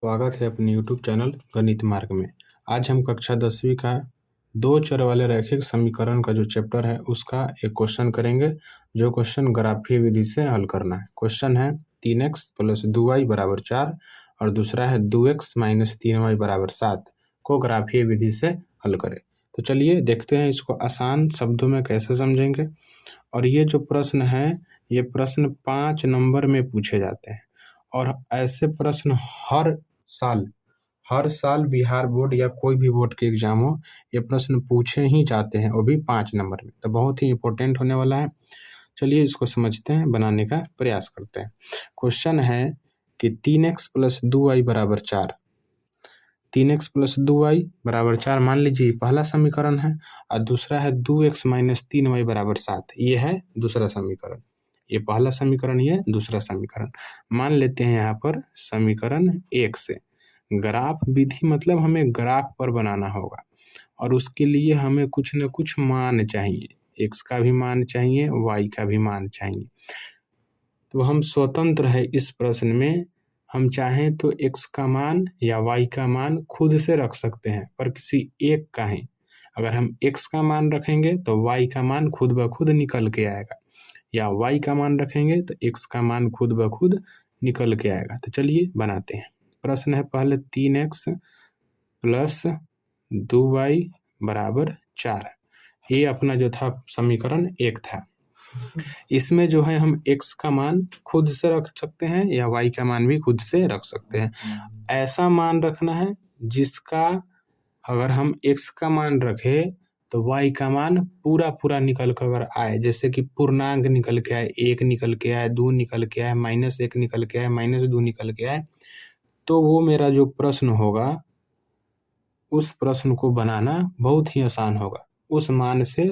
स्वागत है अपने YouTube चैनल गणित मार्ग में। आज हम कक्षा 10वीं का दो चर वाले रैखिक समीकरण का जो चैप्टर है उसका एक क्वेश्चन करेंगे, जो क्वेश्चन ग्राफीय विधि से हल करना है। क्वेश्चन है 3x + 2y = 4 और दूसरा है 2x - 3y = 7 को ग्राफीय विधि से हल करें। तो चलिए देखते हैं इसको आसान शब्दों में कैसे समझेंगे। और ये जो प्रश्न है, ये प्रश्न 5 नंबर में पूछे जाते हैं और ऐसे प्रश्न हर साल बिहार बोर्ड या कोई भी बोर्ड के एग्जाम हो, ये प्रश्न पूछे ही जाते हैं, वो भी 5 नंबर में। तो बहुत ही इम्पोर्टेंट होने वाला है। चलिए इसको समझते हैं, बनाने का प्रयास करते हैं। क्वेश्चन है कि 3x + 2y = 4। 3x + 2y = 4 मान लीजिए पहला समीकरण है और दूसरा है 2x - 3y = 7। ये है दूसरा समीकरण। ये पहला समीकरण, ये दूसरा समीकरण। मान लेते हैं यहाँ पर समीकरण 1 से ग्राफ विधि, मतलब हमें ग्राफ पर बनाना होगा और उसके लिए हमें कुछ न कुछ मान चाहिए। x का भी मान चाहिए, y का भी मान चाहिए। तो हम स्वतंत्र है इस प्रश्न में। हम चाहें तो x का मान या y का मान खुद से रख सकते हैं, पर किसी एक का ही। अगर हम x का मान रखेंगे तो y का मान खुद ब खुद निकल के आएगा, या y का मान रखेंगे तो x का मान खुद ब खुद निकल के आएगा। तो चलिए बनाते हैं। प्रश्न है पहले 3x + 2y = 4। ये अपना जो था समीकरण 1 था। इसमें जो है हम x का मान खुद से रख सकते हैं या y का मान भी खुद से रख सकते हैं। ऐसा मान रखना है जिसका अगर हम x का मान रखें तो y का मान पूरा निकल कर अगर आए, जैसे कि पूर्णांक निकल के आए, 1 निकल के आए, 2 निकल के आए, -1 निकल के आए, -2 निकल के आए, तो वो मेरा जो प्रश्न होगा उस प्रश्न को बनाना बहुत ही आसान होगा। उस मान से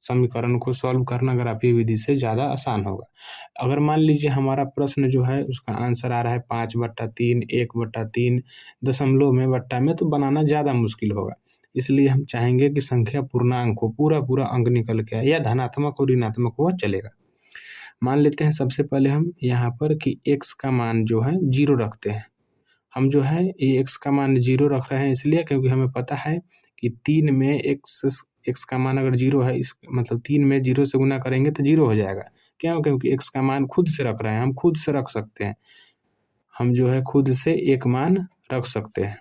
समीकरण को सॉल्व करना ग्राफीय विधि से ज़्यादा आसान होगा। अगर मान लीजिए हमारा प्रश्न जो है उसका आंसर आ रहा है 5/3, 1/3, दशमलव में, बट्टा में, तो बनाना ज़्यादा मुश्किल होगा। इसलिए हम चाहेंगे कि संख्या पूर्णांक हो, पूरा अंक निकल के आए, या धनात्मक और ऋणात्मक हुआ चलेगा। मान लेते हैं सबसे पहले हम यहाँ पर कि x का मान जो है 0 रखते हैं। हम जो है ये x का मान 0 रख रहे हैं इसलिए क्योंकि हमें पता है कि 3 में x का मान अगर 0 है, इस मतलब 3 में 0 से गुना करेंगे तो 0 हो जाएगा। क्यों? क्योंकि x का मान खुद से रख रहे हैं, हम खुद से रख सकते हैं। हम जो है खुद से एक मान रख सकते हैं,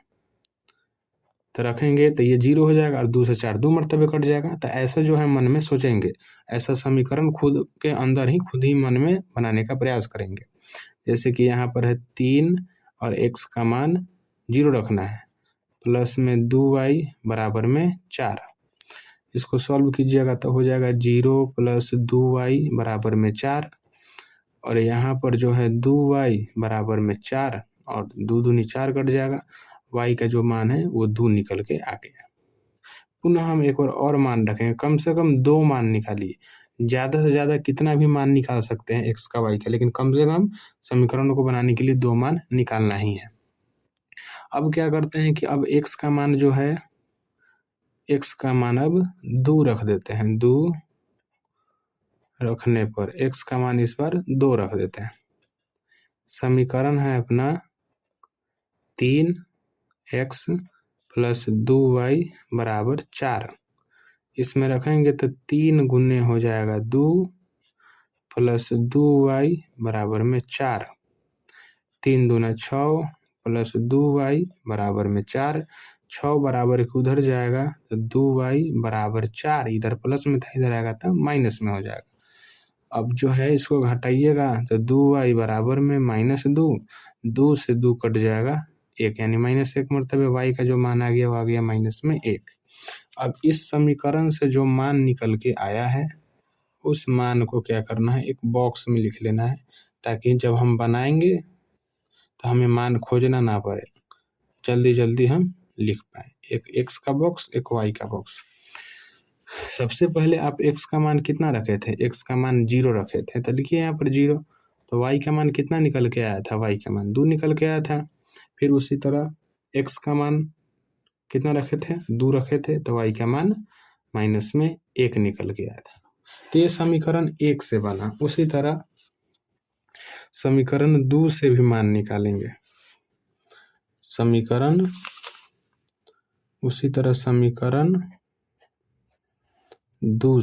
तो रखेंगे तो ये 0 हो जाएगा और 2 से 4 2 मरतबे कट जाएगा। तो ऐसा जो है मन में सोचेंगे, ऐसा समीकरण खुद के अंदर ही खुद ही मन में बनाने का प्रयास करेंगे। जैसे कि यहाँ पर है 3 और x का मान 0 रखना है, प्लस में 2y = 4। इसको सॉल्व कीजिएगा तो हो जाएगा 0 + 2y = 4, और यहाँ पर जो है 2y = 4 और 2 दूनी 4 कट जाएगा। y का जो मान है वो 2 निकल के आ गया। पुनः हम एक और मान रखेंगे, कम से कम 2 मान निकालिए। ज़्यादा से ज़्यादा कितना भी मान निकाल सकते हैं x का y का, लेकिन कम से कम समीकरणों को बनाने के लिए 2 मान निकालना ही है। अब क्या करते हैं कि अब x का मान जो है, x का मान अब 2 रख देते हैं। 2 रखने पर x का मान इस बार 2 रख देते हैं। समीकरण है अपना 3x + 2y = 4। इसमें रखेंगे तो 3 गुने हो जाएगा 2 + 2y = 4। 3 दूना 6 + 2y = 4। 6 बराबर के उधर जाएगा तो 2y = 4, इधर प्लस में था, इधर आएगा तो माइनस में हो जाएगा। अब जो है इसको घटाइएगा तो 2y = -2, 2 से 2 कट जाएगा 1, यानी -1 मरतबे y का जो मान आ गया वो आ गया -1। अब इस समीकरण से जो मान निकल के आया है उस मान को क्या करना है, एक बॉक्स में लिख लेना है, ताकि जब हम बनाएंगे तो हमें मान खोजना ना पड़े, जल्दी हम लिख पाए। एक x का बॉक्स, एक y का बॉक्स। सबसे पहले आप x का मान कितना रखे थे? x का मान 0 रखे थे, तो लिखिए यहाँ पर 0। तो y का मान कितना निकल के आया था? y का मान 2 निकल के आया था। फिर उसी तरह x का मान कितना रखे थे? 2 रखे थे, तो y का मान -1 निकल के आया था। तो ये समीकरण 1 से बना। उसी तरह समीकरण 2 से भी मान निकालेंगे। समीकरण उसी तरह समीकरण 2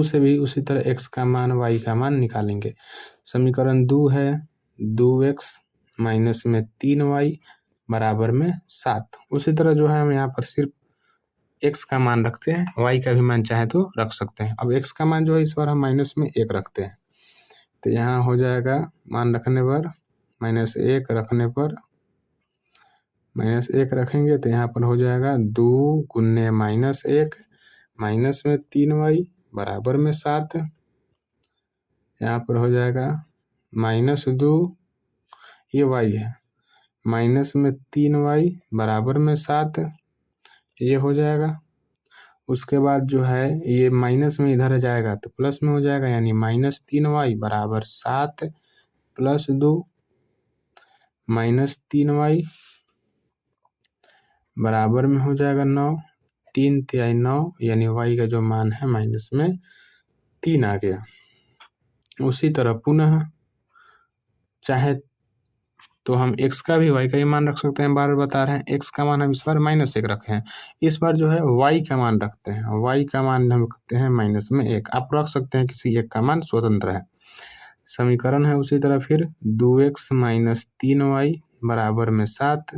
से भी उसी तरह x का मान y का मान निकालेंगे। समीकरण 2 है 2x माइनस में 3y बराबर में 7। उसी तरह जो है हम यहाँ पर सिर्फ x का मान रखते हैं, y का भी मान चाहे तो रख सकते हैं। अब x का मान जो है इस बार हम माइनस में 1 रखते हैं, तो यहाँ हो जाएगा मान रखने पर -1 रखने पर -1 रखेंगे तो यहाँ पर हो जाएगा 2 गुने -1 माइनस में 3y बराबर में 7। यहाँ पर हो जाएगा -2 ये y है माइनस में 3y बराबर में 7 ये हो जाएगा। उसके बाद जो है ये माइनस में इधर जाएगा तो प्लस में हो जाएगा, यानी -3y बराबर 7 + 2 -3y बराबर में हो जाएगा 9। 3 तिहाई 9 यानी y का जो मान है माइनस में 3 आ गया। उसी तरह पुनः चाहे तो हम x का भी y का ही मान रख सकते हैं। बार बार बता रहे हैं x का मान हम इस बार -1 रखे हैं, इस बार जो है y का मान रखते हैं। y का मान हम रखते हैं -1। आप रख सकते हैं किसी एक का मान स्वतंत्र है। समीकरण है उसी तरह फिर 2x माइनस 3y बराबर में 7।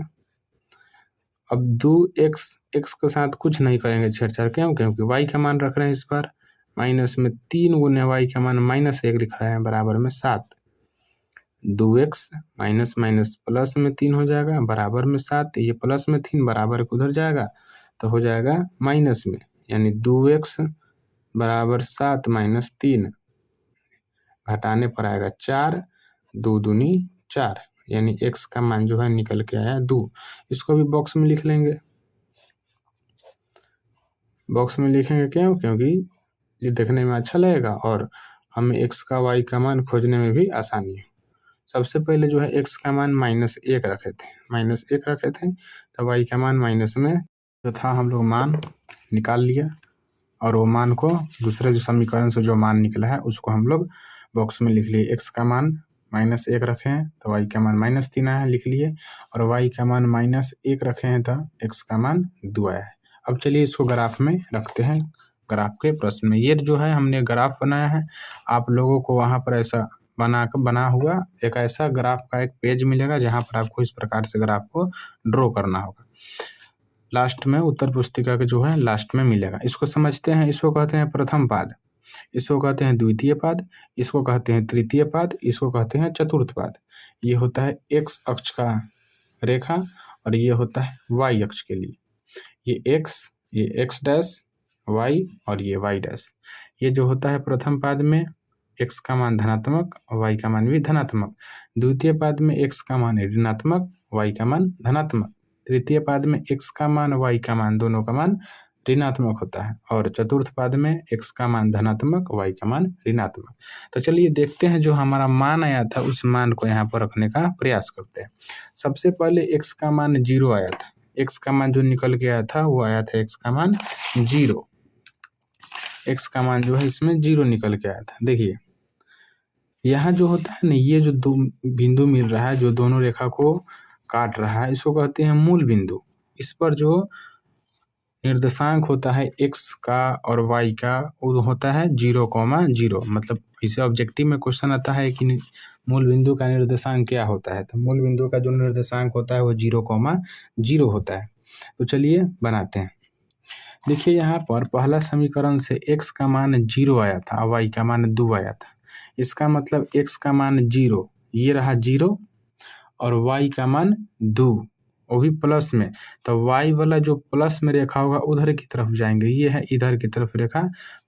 अब 2x x के साथ कुछ नहीं करेंगे छेड़छाड़, क्यों? क्योंकि y का मान रख रहे हैं इस बार माइनस में 3 गुने y का मान -1 लिख रहे हैं बराबर में 7। 2x माइनस माइनस प्लस में 3 हो जाएगा बराबर में 7। ये प्लस में 3 बराबर उधर जाएगा तो हो जाएगा माइनस में, यानी 2x बराबर 7 माइनस 3 घटाने पर आएगा 4। 2 दूनी 4 यानी x का मान जो है निकल के आया 2। इसको भी बॉक्स में लिख लेंगे। बॉक्स में लिखेंगे क्यों? क्योंकि ये देखने में अच्छा लगेगा और हमें x का y का मान खोजने में भी आसानी है। सबसे पहले जो है x का मान -1 रखे थे, तो y का मान माइनस में जो था हम लोग मान निकाल लिया और वो मान को दूसरे जो समीकरण से जो मान निकला है उसको हम लोग बॉक्स में लिख लिए। x का मान -1 रखे हैं तो y का मान -3 आया है, लिख लिए, और y का मान -1 रखे हैं तो x का मान 2 आया है। अब चलिए इसको ग्राफ में रखते हैं। ग्राफ के प्रश्न में ये जो है हमने ग्राफ बनाया है, आप लोगों को वहाँ पर ऐसा बना हुआ एक ऐसा ग्राफ का एक पेज मिलेगा जहाँ पर आपको इस प्रकार से ग्राफ को ड्रॉ करना होगा। लास्ट में उत्तर पुस्तिका के जो है लास्ट में मिलेगा। इसको समझते हैं। इसको कहते हैं प्रथम पाद, इसको कहते हैं द्वितीय पाद, इसको कहते हैं तृतीय पाद, इसको कहते हैं चतुर्थ पाद। ये होता है x अक्ष का रेखा और ये होता है y अक्ष के लिए। ये x डैश y और ये y डैश। ये जो होता है प्रथम पाद में x का मान धनात्मक और y का मान भी धनात्मक। द्वितीय पाद में x का मान ऋणात्मक, y का मान धनात्मक। तृतीय पाद में x का मान y का मान दोनों का मान ऋणात्मक होता है और चतुर्थ पाद में x का मान धनात्मक y का मान ऋणात्मक। तो चलिए देखते हैं जो हमारा मान आया था उस मान को यहाँ पर रखने का प्रयास करते हैं। सबसे पहले x का मान 0 आया था। x का मान जो निकल के आया था वो आया था x का मान 0। x का मान जो है इसमें 0 निकल के आया था। देखिए यहाँ जो होता है ना, ये जो दो बिंदु मिल रहा है जो दोनों रेखा को काट रहा है इसको कहते हैं मूल बिंदु। इस पर जो निर्देशांक होता है x का और y का वो होता है 0,0। मतलब इसे ऑब्जेक्टिव में क्वेश्चन आता है कि मूल बिंदु का निर्देशांक क्या होता है, तो मूल बिंदु का जो निर्देशांक होता है वो 0,0 होता है। तो चलिए बनाते हैं। देखिए यहाँ पर पहला समीकरण से x का मान 0 आया था और y का मान 2 आया था। इसका मतलब x का मान 0 ये रहा 0 और y का मान 2 वो भी प्लस में, तो y वाला जो प्लस में रेखा होगा उधर की तरफ जाएंगे। ये है इधर की तरफ रेखा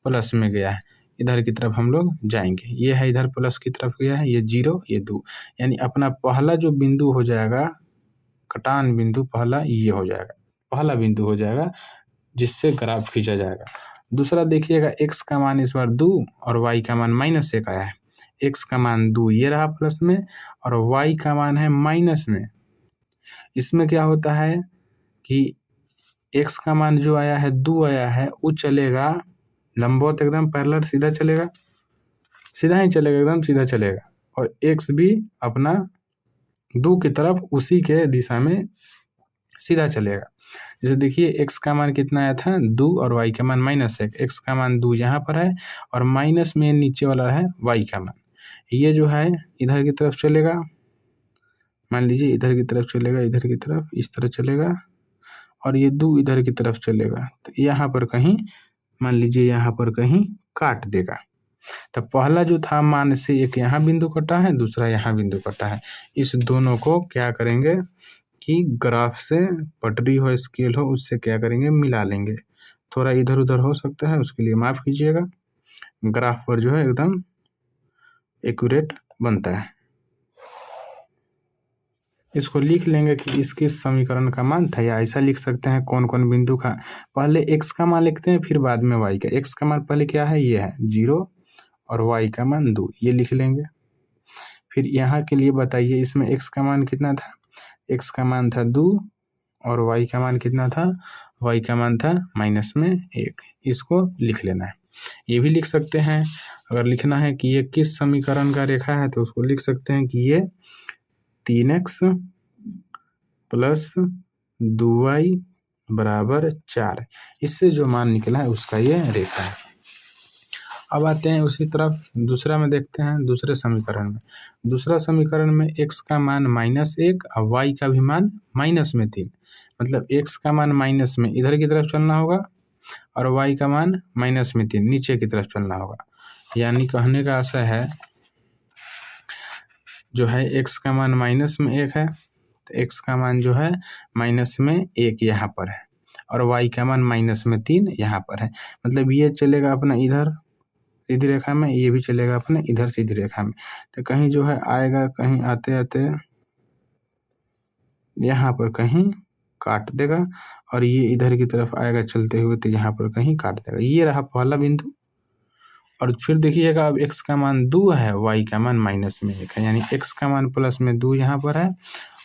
प्लस में गया है, इधर की तरफ हम लोग जाएंगे। ये है इधर प्लस की तरफ गया है, ये 0 ये 2, यानी अपना पहला जो बिंदु हो जाएगा कटान बिंदु पहला ये हो जाएगा, पहला बिंदु हो जाएगा जिससे ग्राफ खींचा जाएगा। दूसरा देखिएगा x का मान इस बार 2 और y का मान -1 आया है। x का मान 2 ये रहा प्लस में और y का मान है माइनस में। इसमें क्या होता है कि x का मान जो आया है 2 आया है वो चलेगा लंबवत एकदम पैरेलल सीधा चलेगा, सीधा ही चलेगा एकदम सीधा चलेगा, और x भी अपना 2 की तरफ उसी के दिशा में सीधा चलेगा। जैसे देखिए x का मान कितना आया था 2 और y का मान -1। x का मान 2 यहाँ पर है और माइनस में नीचे वाला है y का मान। ये जो है इधर की तरफ चलेगा, मान लीजिए इधर की तरफ चलेगा, इधर की तरफ इस तरह चलेगा और ये 2 इधर की तरफ चलेगा। तो यहाँ पर कहीं मान लीजिए यहाँ पर कहीं काट देगा। तो पहला जो था मान से एक यहाँ बिंदु कटा है, दूसरा यहाँ बिंदु कटा है। इस दोनों को क्या करेंगे कि ग्राफ से पटरी हो स्केल हो उससे क्या करेंगे मिला लेंगे। थोड़ा इधर उधर हो सकता है उसके लिए माफ़ कीजिएगा। ग्राफ पर जो है एकदम एक्यूरेट बनता है। इसको लिख लेंगे कि इसके समीकरण का मान था, या ऐसा लिख सकते हैं कौन कौन बिंदु का। पहले x का मान लिखते हैं फिर बाद में y का। x का मान पहले क्या है, ये है 0 और y का मान 2, ये लिख लेंगे। फिर यहाँ के लिए बताइए इसमें x का मान कितना था, x का मान था 2 और y का मान कितना था, y का मान था -1। इसको लिख लेना है। ये भी लिख सकते हैं अगर लिखना है कि ये किस समीकरण का रेखा है तो उसको लिख सकते हैं कि ये 3x + 2y = 4। इससे जो मान निकला है उसका ये रेखा है। अब आते हैं उसी तरफ दूसरा में देखते हैं दूसरे समीकरण में। दूसरा समीकरण में x का मान -1 और y का भी मान -3। मतलब x का मान माइनस में इधर की तरफ चलना होगा और y का मान -3 नीचे की तरफ चलना होगा। यानी कहने का आशा है जो है x का मान -1 है तो x का मान जो है -1 यहाँ पर है और y का मान -3 यहाँ पर है। मतलब ये चलेगा अपना इधर सीधी रेखा में, ये भी चलेगा अपने इधर सीधी रेखा में। तो कहीं जो है आएगा, कहीं आते आते यहाँ पर कहीं काट देगा और ये इधर की तरफ आएगा चलते हुए तो यहाँ पर कहीं काट देगा। ये रहा पहला बिंदु। और फिर देखिएगा अब x का मान 2 है, y का मान -1 है। यानी x का मान +2 यहाँ पर है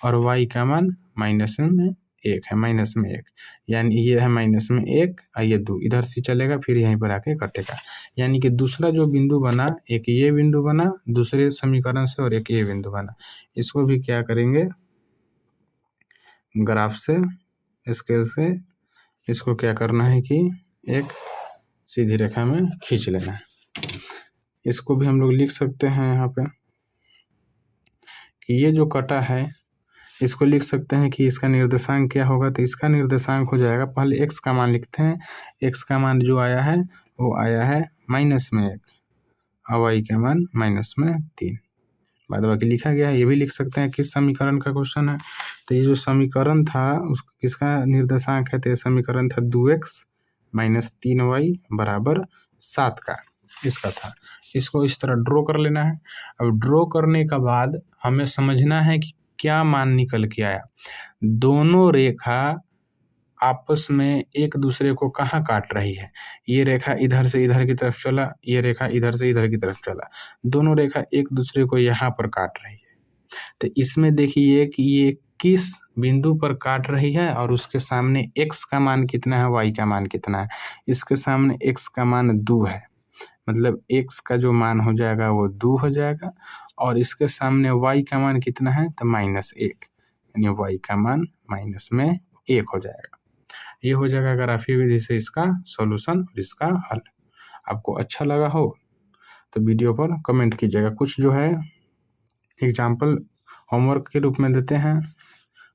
और y का मान -1 है, -1। यानी ये है -1 और ये 2 इधर से चलेगा फिर यहीं पर आके कटेगा। यानी कि दूसरा जो बिंदु बना, एक ये बिंदु बना दूसरे समीकरण से और एक ये बिंदु बना। इसको भी क्या करेंगे ग्राफ से स्केल से इसको क्या करना है कि एक सीधी रेखा में खींच लेना है। इसको भी हम लोग लिख सकते हैं यहाँ पे कि ये जो कटा है इसको लिख सकते हैं कि इसका निर्देशांक क्या होगा। तो इसका निर्देशांक हो जाएगा, पहले x का मान लिखते हैं। x का मान जो आया है वो आया है -1 और y का मान -3। बाद बाकी लिखा गया है। ये भी लिख सकते हैं किस समीकरण का क्वेश्चन है। तो ये जो समीकरण था उस किसका निर्देशांक है, तो ये समीकरण था 2x - 3y = 7 का, इसका था। इसको इस तरह ड्रॉ कर लेना है। अब ड्रॉ करने के बाद हमें समझना है कि क्या मान निकल के आया। दोनों रेखा आपस में एक दूसरे को कहाँ काट रही है। ये रेखा इधर से इधर की तरफ चला, ये रेखा इधर से इधर की तरफ चला, दोनों रेखा एक दूसरे को यहाँ पर काट रही है। तो इसमें देखिए कि ये किस बिंदु पर काट रही है और उसके सामने x का मान कितना है, y का मान कितना है। इसके सामने x का मान 2 है, मतलब x का जो मान हो जाएगा वो 2 हो जाएगा और इसके सामने y का मान कितना है तो -1, यानी y का मान -1 हो जाएगा। ये हो जाएगा ग्राफीय विधि से इसका सॉल्यूशन और इसका हल। आपको अच्छा लगा हो तो वीडियो पर कमेंट कीजिएगा। कुछ जो है एग्जाम्पल होमवर्क के रूप में देते हैं।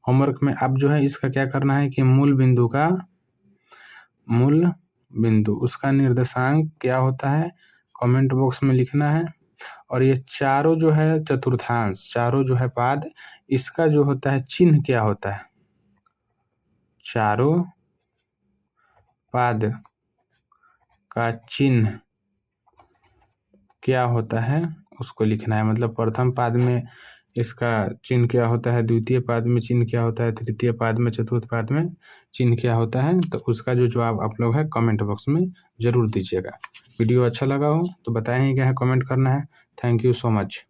होमवर्क में आप जो है इसका क्या करना है कि मूल बिंदु उसका निर्देशांक क्या होता है कमेंट बॉक्स में लिखना है। और ये चारों जो है चतुर्थांश, चारों जो है पाद, इसका जो होता है चिन्ह क्या होता है, चारों पाद का चिन्ह क्या होता है उसको लिखना है। मतलब प्रथम पाद में इसका चिन्ह क्या होता है, द्वितीय पाद में चिन्ह क्या होता है, तृतीय पाद में, चतुर्थ पाद में चिन्ह क्या होता है। तो उसका जो जवाब आप लोग है कमेंट बॉक्स में ज़रूर दीजिएगा। वीडियो अच्छा लगा हो तो बताएं क्या है, कमेंट करना है। Thank you so much.